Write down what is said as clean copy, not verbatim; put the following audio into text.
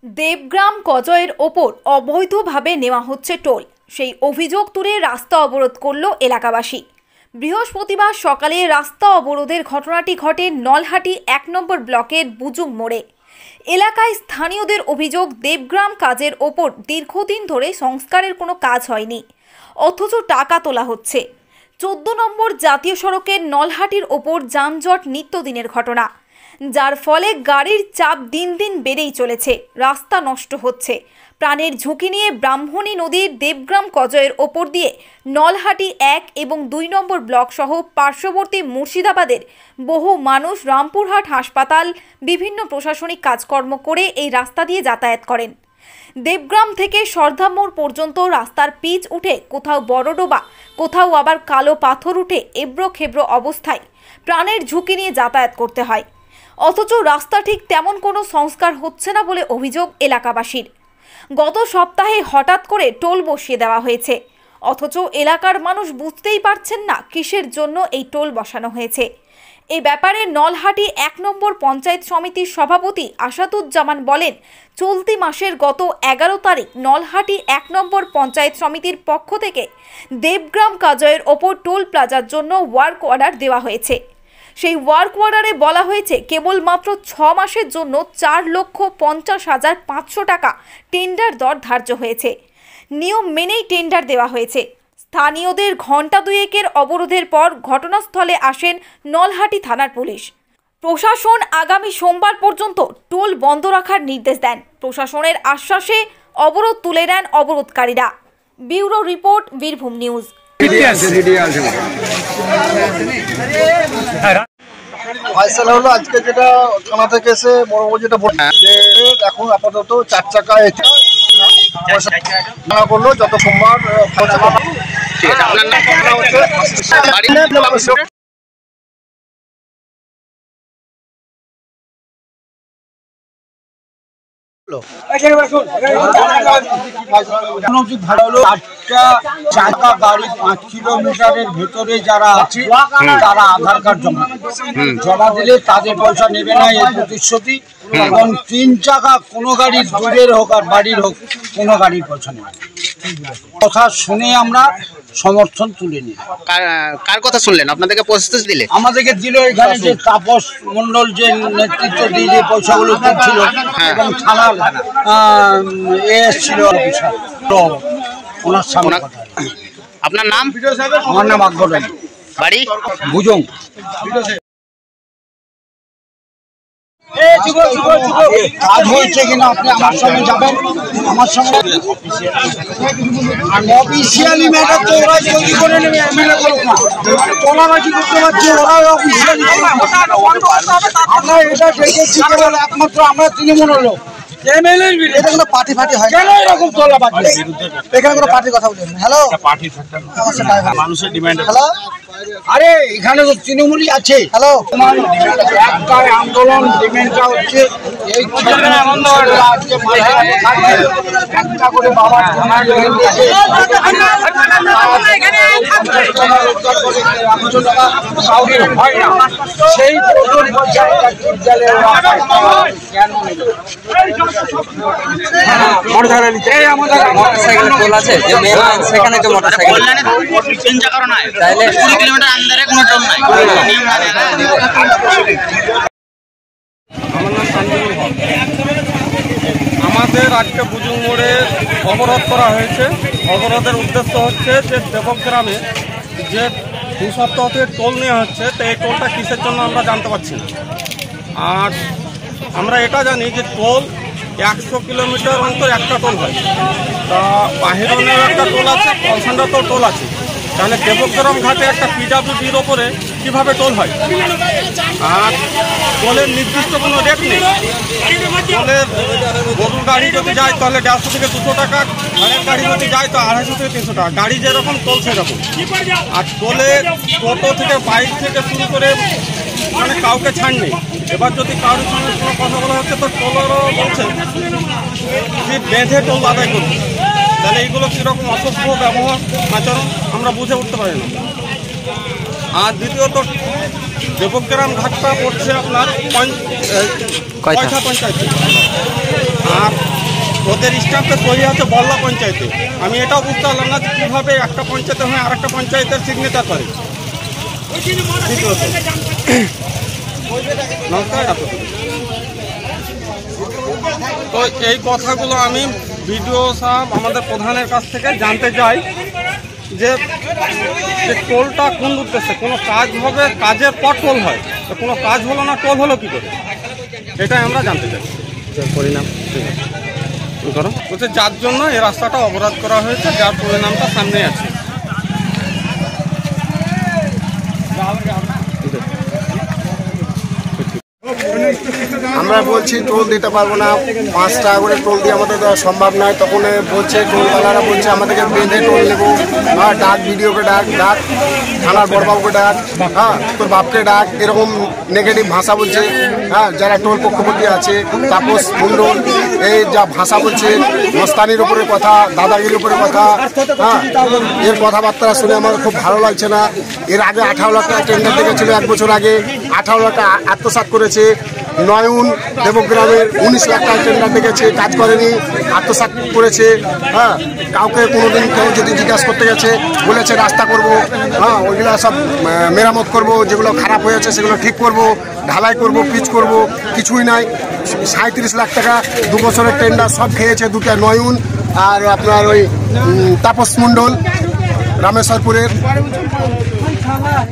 দেবগ্রাম কজয়ের ওপর অবৈধভাবে নেওয়া হচ্ছে টোল। সেই অভিযোগ তুলে রাস্তা অবরোধ করল এলাকাবাসী। বৃহস্পতিবার সকালে রাস্তা অবরোধের ঘটনাটি ঘটে নলহাটি ১ নম্বর ব্লকের বুজুং মোড়ে। এলাকায় স্থানীয়দের অভিযোগ, দেবগ্রাম কাজের ওপর দীর্ঘদিন ধরে সংস্কারের কোনো কাজ হয়নি, অথচ টাকা তোলা হচ্ছে। ১৪ নম্বর জাতীয় সড়কের নলহাটির ওপর যানজট নিত্যদিনের ঘটনা, যার ফলে গাড়ির চাপ দিন দিন বেড়েই চলেছে, রাস্তা নষ্ট হচ্ছে। প্রাণের ঝুঁকি নিয়ে ব্রাহ্মণী নদীর দেবগ্রাম কজয়ের ওপর দিয়ে নলহাটি ১ এবং ২ নম্বর ব্লক সহ পার্শ্ববর্তী মুর্শিদাবাদের বহু মানুষ রামপুরহাট হাসপাতাল, বিভিন্ন প্রশাসনিক কাজকর্ম করে এই রাস্তা দিয়ে যাতায়াত করেন। দেবগ্রাম থেকে সর্দামোড় পর্যন্ত রাস্তার পিচ উঠে কোথাও বড় ডোবা, কোথাও আবার কালো পাথর উঠে এবড়ো খেবড়ো অবস্থায় প্রাণের ঝুঁকি নিয়ে যাতায়াত করতে হয়। অথচ রাস্তা ঠিক তেমন কোনো সংস্কার হচ্ছে না বলে অভিযোগ এলাকাবাসীর। গত সপ্তাহে হঠাৎ করে টোল বসিয়ে দেওয়া হয়েছে, অথচ এলাকার মানুষ বুঝতেই পারছেন না কিসের জন্য এই টোল বসানো হয়েছে। এ ব্যাপারে নলহাটি ১ নম্বর পঞ্চায়েত সমিতির সভাপতি আসাদুজ্জামান বলেন, চলতি মাসের গত ১১ তারিখ নলহাটি ১ নম্বর পঞ্চায়েত সমিতির পক্ষ থেকে দেবগ্রাম কাজয়ের ওপর টোল প্লাজার জন্য ওয়ার্ক অর্ডার দেওয়া হয়েছে। সেই ওয়ার্ক অর্ডারে বলা হয়েছে কেবলমাত্র ৬ মাসের জন্য ৪,৫০,৫০০ টাকা টেন্ডার দর ধার্য হয়েছে। নিয়ম মেনেই টেন্ডার দেওয়া হয়েছে। স্থানীয়দের ঘণ্টা দুয়েকের অবরোধের পর ঘটনাস্থলে আসেন নলহাটি থানার পুলিশ। প্রশাসন আগামী সোমবার পর্যন্ত টোল বন্ধ রাখার নির্দেশ দেন। প্রশাসনের আশ্বাসে অবরোধ তুলে নেন অবরোধকারীরা। Bureau report, Birbhum news. ফয়সালা হলো আজকে যেটা থানা থেকে এসে বড় যেটা এখন আপাতত ৪ চাকা করলো, যত সোমবার চাকা গাড়ি ৫ কিলোমিটারের ভেতরে যারা আছে তারা আধার কার্ড জমা দিলে তাদের পয়সা নেবে না, এই প্রতিশ্রুতি। এবং ৩ চাকা কোনো গাড়ির দূরের হোক আর বাড়ির হোক কোনো গাড়ির পয়সা নেবে। কথা শুনে আমরা সমর্থন তুলে নিই। কার কথা শুনলেন? আপনাদেরকে প্রস্তুতি দিলে? আমাদেরকে দিল এখানে যে তাপস মন্ডল যে নেতৃত্ব দিয়ে যে পয়সাগুলো দিচ্ছিল, এবং থানার এসেছিল ওনার সামনে। আপনার নাম? আমার নাম আকবর আলী, বাড়ি বুজুং। কাজ হয়েছে কিনা আপনি আমার সঙ্গে যাবেন, আমার সঙ্গে অফিসিয়ালি ম্যাটার তো ওরা তৈরি করে নেবে, এমএলএ করুক না, তোলাবাজি করতে পারছে ওরাই অফিসিয়ালি। আমরা এটা দেখেছি কেবল একমাত্র আমরা তৃণমূল লোক, এটা কোনো পার্টি ফাটি হয় কেন এরকম তোলাবাজি? এখানে কোনো পার্টির কথা বলছেন? হ্যালো, মানুষের ডিমান্ড। হ্যালো, আরে এখানে তো তৃণমূলই আছে। হ্যালো, একটাই আন্দোলন, ডিমান্ডটা হচ্ছে এই একটা করে বাবার হয় না, সেই মোটরসাইকেল টোল আছে যে মেন লাইন, সেখানে তো মোটরসাইকেল তাইলে 20 কিলোমিটার আন্ডারে কোনো টোল নাই। আমাদের আজকে বুজুং মোড়ে অবরোধ করা হয়েছে। অবরোধের উদ্দেশ্য হচ্ছে যে দেবগ্রামে যে 2 সপ্তাহ থেকে টোল নেওয়া হচ্ছে, তো এই টোলটা কিসের জন্য আমরা জানতে পারছি না। আর আমরা এটা জানি যে টোল 100 কিলোমিটার অন্তর একটা টোল হয়। তা বাহিরনের একটা টোল আছে, কলসান্ডাতেও টোল আছে, তাহলে দেবগ্রাম ঘাটে একটা পিডাব্লিউডির ওপরে কীভাবে টোল হয়? আর টোলের নির্দিষ্ট কোনো রেট নেই। টোলের গরুর গাড়ি যদি যায় তাহলে 150 থেকে 200 টাকা, ঘরের গাড়ি যদি যায় তো 250 থেকে 300 টাকা, গাড়ি যেরকম টোল সেরকম। আর টোলে টোটো থেকে বাইক থেকে শুরু করে মানে কাউকে ছাড় নেই। এবার যদি কারোর সঙ্গে কোনো কথা বলা হচ্ছে তো টোলেরও বলছে যে বেঁধে টোল আদায় করবে, তাহলে এইগুলো কীরকম অসভ্য ব্যবহার আচরণ আমরা বুঝে উঠতে পারি না। আর দ্বিতীয়ত দেবগ্রাম ঘাটটা পড়ছে আপনার পয়সা পঞ্চায়েত, আর ওদের স্টাফকে সই আছে বল্লা পঞ্চায়েতে। আমি এটাও বুঝতে পারলাম না যে কীভাবে একটা পঞ্চায়েতে হয়ে আরেকটা পঞ্চায়েতের সিগনেচার করে। তো এই কথাগুলো আমি বিডিও সাহেব আমাদের প্রধানের কাছ থেকে জানতে চাই যে টোলটা কোন উদ্দেশ্যে, কোনো কাজ হবে, কাজের পর টোল হয়, তো কোনো কাজ হলো না, টোল হলো কী করে, এটাই আমরা জানতে চাই। পরিণাম ঠিক আছে করো বলছে, যার জন্য এই রাস্তাটা অবরোধ করা হয়েছে, যার পরিণামটা সামনে আছে। আমরা বলছি টোল দিতে পারবো না, 5 টাকা করে টোল দিয়ে আমাদের দেওয়া সম্ভব নয়। তখন বলছে টোলওয়ালারা বলছে আমাদেরকে বেঁধে টোল নেবো, হ্যাঁ ডাক ভিডিওকে ডাক থানার বড়বাবুকে ডাক, হ্যাঁ তোর বাপকে ডাক, এরকম নেগেটিভ ভাষা বলছে। হ্যাঁ যারা টোল পক্ষপাতী আছে, তাপস মণ্ডল এই যা ভাষা বলছে, মস্তানির উপরে কথা, দাদাগিরির উপরে কথা, হ্যাঁ এর কথাবার্তা শুনে আমার খুব ভালো লাগছে না। এর আগে 18 লাখ টাকা টেন্ডার দেখেছিল 1 বছর আগে, 18 লাখ টাকা আত্মসাৎ করেছে। নয়ন দেবগ্রামের 19 লাখ টাকা টেন্ডার দেখেছে, কাজ করেনি, আত্মসাৎ করেছে। হ্যাঁ কাউকে কোনোদিন কেউ যদি জিজ্ঞাসা করতে গেছে বলেছে রাস্তা করব, হ্যাঁ ওইগুলো সব মেরামত করব, যেগুলো খারাপ হয়েছে সেগুলো ঠিক করব, ঢালাই করব, পিচ করব, কিছুই নাই। 37 লাখ টাকা 2 বছরের টেন্ডার সব খেয়েছে দুটা, নয়ন আর আপনার ওই তাপস মণ্ডল রামেশ্বরপুরের।